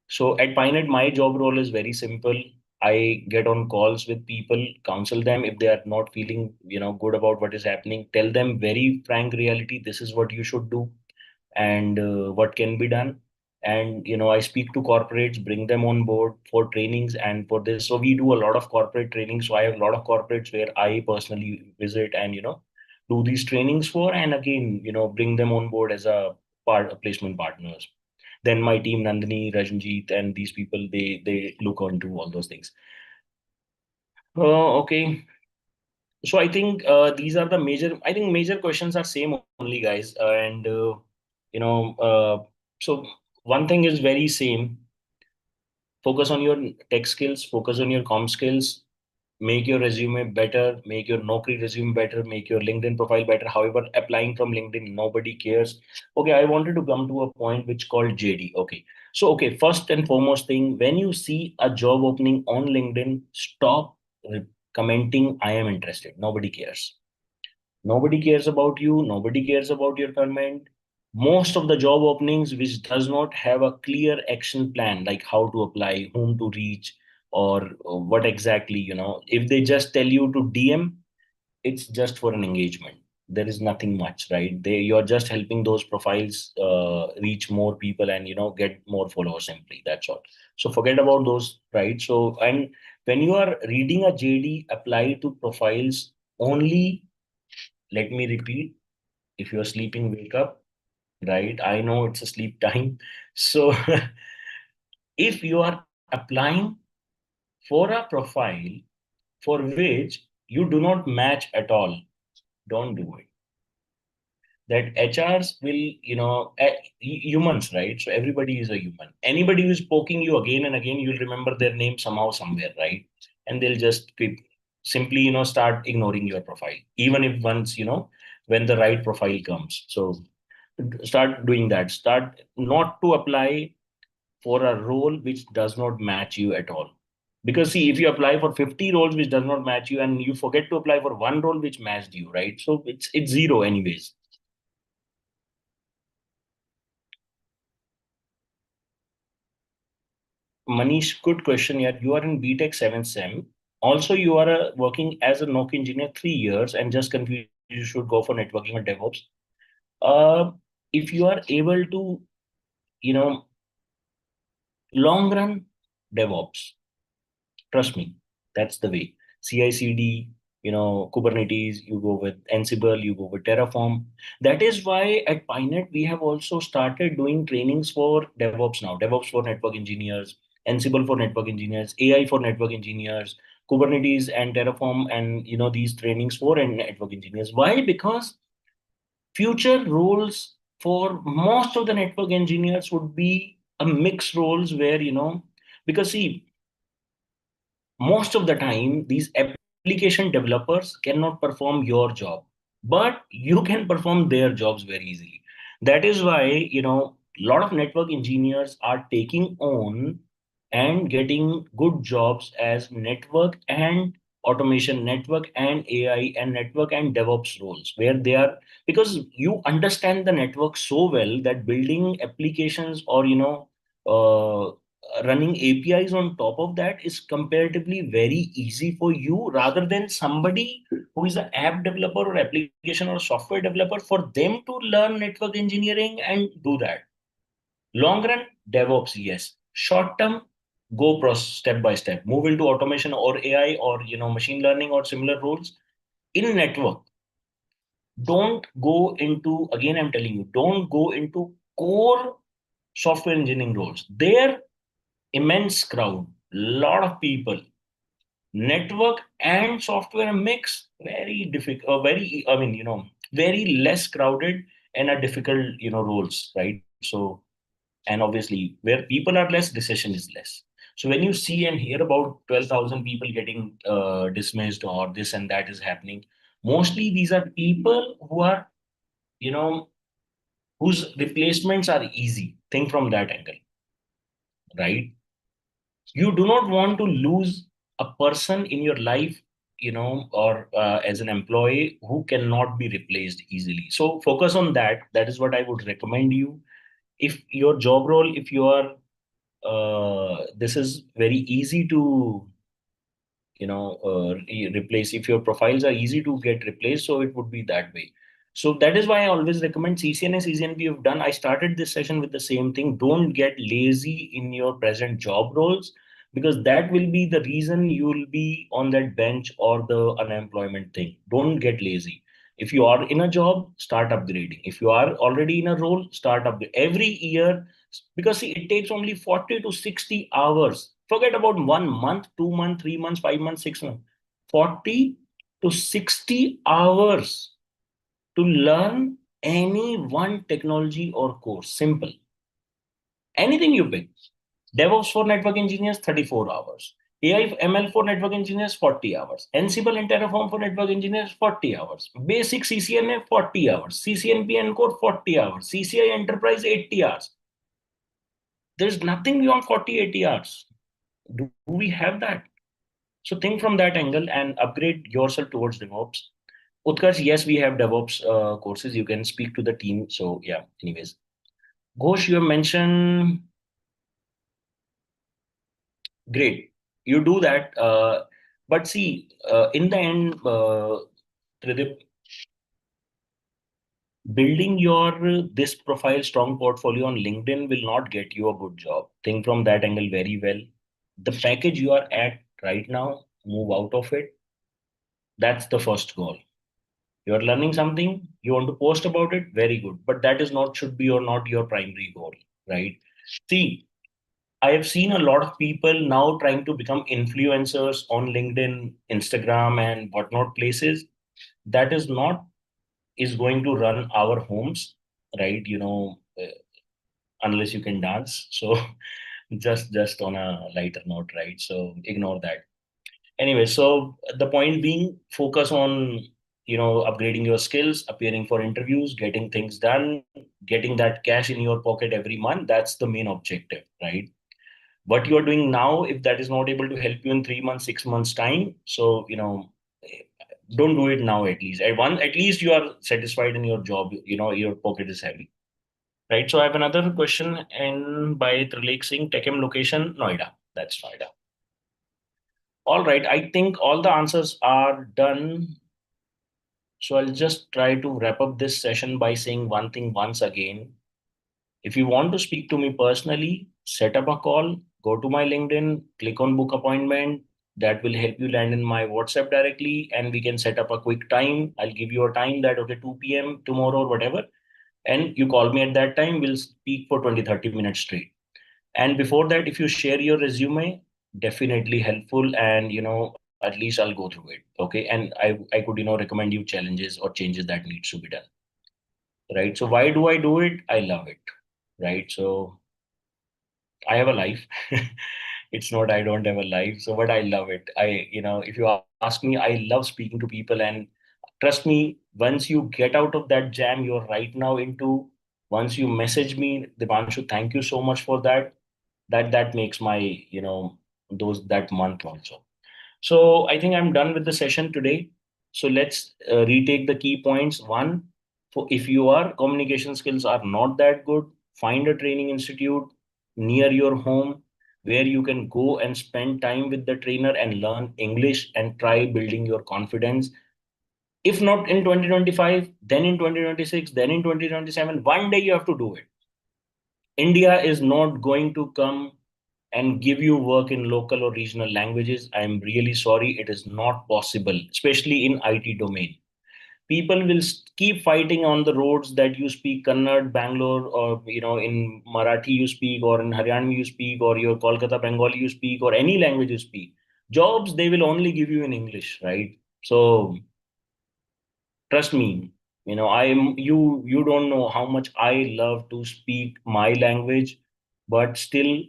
So at PyNet, my job role is very simple. I get on calls with people, counsel them if they are not feeling, good about what is happening. Tell them very frank reality. This is what you should do, and what can be done. And I speak to corporates, bring them on board for trainings and for this. So we do a lot of corporate training. So I have a lot of corporates where I personally visit and do these trainings for, and again bring them on board as a placement partners. Then my team, Nandini, Rajanjeet, and these people, they look onto all those things. Okay. So I think these are the major. I think major questions are same only, guys. And you know, so one thing is very same. Focus on your tech skills. Focus on your com skills. Make your resume better. Make your Naukri resume better. Make your LinkedIn profile better. However, applying from LinkedIn, nobody cares. Okay, I wanted to come to a point which called JD. Okay, so okay, first and foremost thing, when you see a job opening on LinkedIn, stop commenting. I am interested. Nobody cares. Nobody cares about you. Nobody cares about your comment. Most of the job openings which does not have a clear action plan, like how to apply, whom to reach, or what exactly, if they just tell you to DM, it's just for an engagement. There is nothing much, right? You're just helping those profiles reach more people and get more followers simply. That's all. So forget about those, right? So, and when you are reading a JD, apply to profiles only. Let me repeat, if you're sleeping, wake up, right? I know it's a sleep time. So if you are applying for a profile for which you do not match at all, Don't do it. That HRs will, humans, right? So everybody is a human. Anybody who is poking you again and again, you'll remember their name somehow, somewhere, right? And they'll just keep simply, start ignoring your profile, even if once, when the right profile comes. So start doing that. Start not to apply for a role which does not match you at all. Because see, if you apply for 50 roles which does not match you and you forget to apply for one role which matched you, right? So it's zero anyways. Manish, good question. Yeah, you are in BTech 7th sem. Also, you are working as a NOC engineer 3 years and just confused you should go for networking or DevOps. Uh, if you are able to, you know, long run DevOps, trust me, that's the way. CI/CD, Kubernetes, you go with Ansible, you go with Terraform. That is why at PyNet we have also started doing trainings for DevOps now. DevOps for network engineers, Ansible for network engineers, AI for network engineers, Kubernetes and Terraform, and these trainings for network engineers. Why? Because future roles for most of the network engineers would be a mixed roles where because see, most of the time these application developers cannot perform your job, but you can perform their jobs very easily. That is why a lot of network engineers are taking on and getting good jobs as network and automation, network and AI, and network and DevOps roles, where they are, because you understand the network so well that building applications or running APIs on top of that is comparatively very easy for you, rather than somebody who is an app developer or application or software developer, for them to learn network engineering and do that. Long run, DevOps, yes. Short term, go step by step. Move into automation or AI or machine learning or similar roles. In network, don't go into, again I'm telling you, don't go into core software engineering roles. There, immense crowd, lot of people. Network and software mix, very difficult, very, I mean, very less crowded and a difficult, roles, right? So, and obviously, where people are less, decision is less. So when you see and hear about 12,000 people getting dismissed or this and that is happening, mostly these are people who are, you know, whose replacements are easy. Think from that angle, right? You do not want to lose a person in your life, or as an employee who cannot be replaced easily. So focus on that. That is what I would recommend you. If your job role, if you are, this is very easy to replace, if your profiles are easy to get replaced, so it would be that way. So that is why I always recommend CCNA, CCNP you've done. I started this session with the same thing. Don't get lazy in your present job roles, because that will be the reason you will be on that bench or the unemployment thing. Don't get lazy. If you are in a job, start upgrading. If you are already in a role, start up every year, because see, it takes only 40 to 60 hours. Forget about 1 month, 2 months, 3 months, 5 months, 6 months. 40 to 60 hours to learn any one technology or course. Simple. Anything you pick. DevOps for network engineers, 34 hours. AI ML for network engineers, 40 hours. Ansible and Terraform for network engineers, 40 hours. Basic CCNA, 40 hours. CCNP and Core, 40 hours. CCI Enterprise, 80 hours. There's nothing beyond 40, 80 hours. Do we have that? So think from that angle and upgrade yourself towards DevOps. Utkarsh, yes, we have DevOps courses. You can speak to the team. So yeah, anyways. Ghosh, you have mentioned, great. You do that. But see, in the end, Tridip, building your this profile strong portfolio on LinkedIn will not get you a good job. Think from that angle very well. The package you are at right now, move out of it. That's the first goal. You're learning something, you want to post about it, very good. But that is not, should be or not your primary goal, right? See, I have seen a lot of people now trying to become influencers on LinkedIn, Instagram, and whatnot places. That is not is going to run our homes, right? Unless you can dance. So just on a lighter note, right? So ignore that. Anyway, so the point being, focus on upgrading your skills, appearing for interviews, getting things done, getting that cash in your pocket every month. That's the main objective, right? What you are doing now, if that is not able to help you in 3 months, 6 months time, so don't do it now. At least at least you are satisfied in your job, your pocket is heavy, right? So I have another question, and by Trilek Singh, Techem location, Noida. That's Noida. All right, I think all the answers are done. So I'll just try to wrap up this session by saying one thing once again. If you want to speak to me personally, set up a call, go to my LinkedIn, click on book appointment. That will help you land in my WhatsApp directly, and we can set up a quick time. I'll give you a time that, okay, 2 p.m. tomorrow or whatever. And you call me at that time, we'll speak for 20, 30 minutes straight. And before that, if you share your resume, definitely helpful. And, at least I'll go through it. Okay. And I could, recommend you challenges or changes that needs to be done. Right. So why do I do it? I love it. Right. So I have a life. It's not I don't have a life. So but I love it. If you ask me, I love speaking to people, and trust me, once you get out of that jam you're right now into, once you message me, Dipanshu, thank you so much for that. That makes my, those that month also. So I think I'm done with the session today. So let's retake the key points. One, for if your communication skills are not that good, find a training institute near your home where you can go and spend time with the trainer and learn English and try building your confidence. If not in 2025, then in 2026, then in 2027, one day you have to do it. India is not going to come and give you work in local or regional languages. I am really sorry, it is not possible, especially in IT domain. People will keep fighting on the roads that you speak Kannada, Bangalore, or in Marathi you speak, or in Haryana you speak, or your Kolkata Bengali you speak, or any language you speak. Jobs they will only give you in English, right? So trust me, you don't know how much I love to speak my language, but still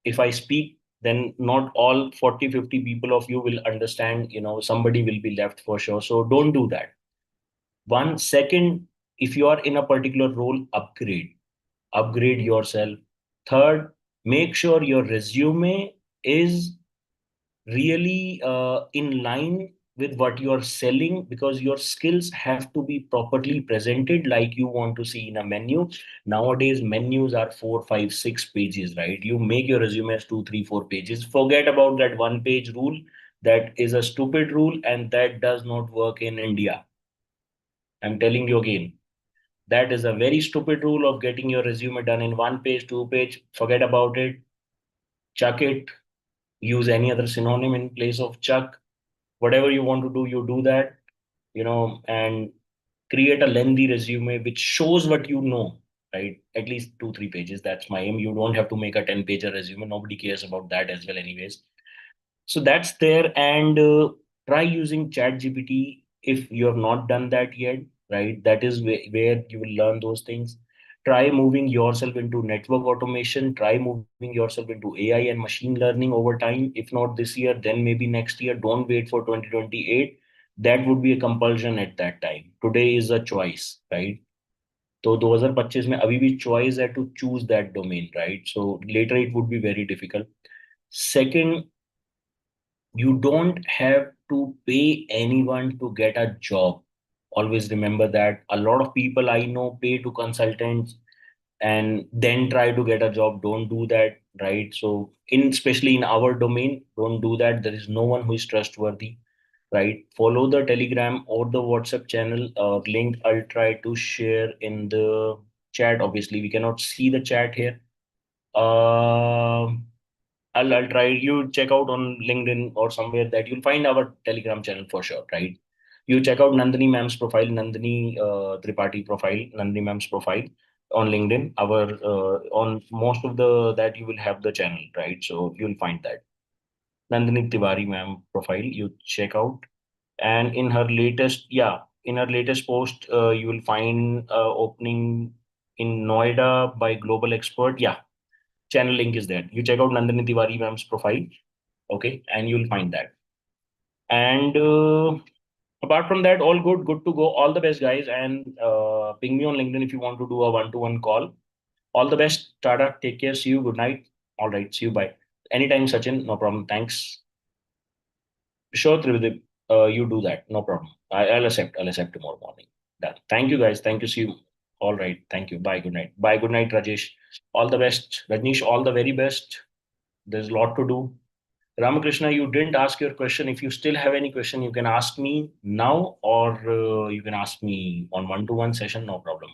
if I speak, then not all 40, 50 people of you will understand, somebody will be left for sure. So don't do that. One second, if you are in a particular role, upgrade yourself. Third, make sure your resume is really in line with what you are selling, because your skills have to be properly presented like you want to see in a menu. Nowadays menus are 4, 5, 6 pages, right? You make your resume as 2, 3, 4 pages. Forget about that one page rule. That is a stupid rule, and that does not work in India. I'm telling you again, that is a very stupid rule of getting your resume done in 1 page, 2 page. Forget about it. Chuck it. Use any other synonym in place of chuck. Whatever you want to do, you do that, and create a lengthy resume which shows what you know, right? At least 2, 3 pages. That's my aim. You don't have to make a 10 pager resume. Nobody cares about that as well, anyways. So that's there. And try using chat gpt if you have not done that yet, right? That is where you will learn those things. Try moving yourself into network automation. Try moving yourself into AI and machine learning over time. If not this year, then maybe next year. Don't wait for 2028. That would be a compulsion at that time. Today is a choice, right? तो 2025 में अभी भी choice है to choose that domain, right? So later it would be very difficult. Second, you don't have to pay anyone to get a job. Always remember that. A lot of people I know pay to consultants and then try to get a job. Don't do that, right? So in especially in our domain, don't do that. There is no one who is trustworthy, right? Follow the Telegram or the WhatsApp channel link. I'll try to share in the chat. Obviously, we cannot see the chat here. Um I'll try. You check out on LinkedIn or somewhere that you'll find our Telegram channel for sure, right? You check out Nandini ma'am's profile, Nandini Tripathi profile, Nandini ma'am's profile on LinkedIn. Our on most of the that you will have the channel, right? So you'll find that Nandini Tiwari ma'am profile. You check out, and in her latest, yeah. in our latest post, you will find opening in Noida by Global Expert. Yeah, channel link is there. You check out Nandini Tiwari ma'am's profile, okay, and you'll find that. And apart from that, all good, good to go. All the best, guys, and ping me on LinkedIn if you want to do a one-to-one call. All the best, Tata. Take care. See you. Good night. All right. See you. Bye. Anytime, Sachin. No problem. Thanks. Sure, Trividip. You do that. No problem. I'll accept. I'll accept tomorrow morning. Done. Thank you, guys. Thank you. See you. All right. Thank you. Bye. Good night. Bye. Good night, Rajesh. All the best. Rajnish, all the very best. There's a lot to do. Ramakrishna, you didn't ask your question. If you still have any question, you can ask me now, or you can ask me on one-to-one session. No problem.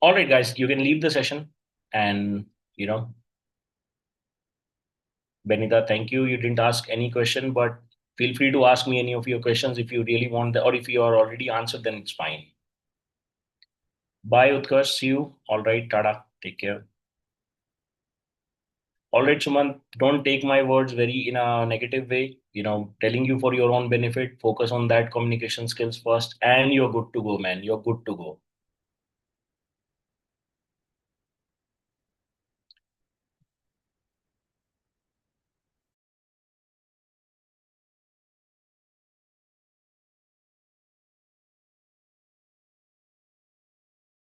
All right, guys, you can leave the session. And, you know, Benita, thank you. You didn't ask any question, but feel free to ask me any of your questions if you really want, or if you are already answered, then it's fine. Bye, Utkarsh. See you. All right, Tada. Take care. All right, Suman, don't take my words very in a negative way. Telling you for your own benefit, focus on that communication skills first, and you're good to go, man. You're good to go.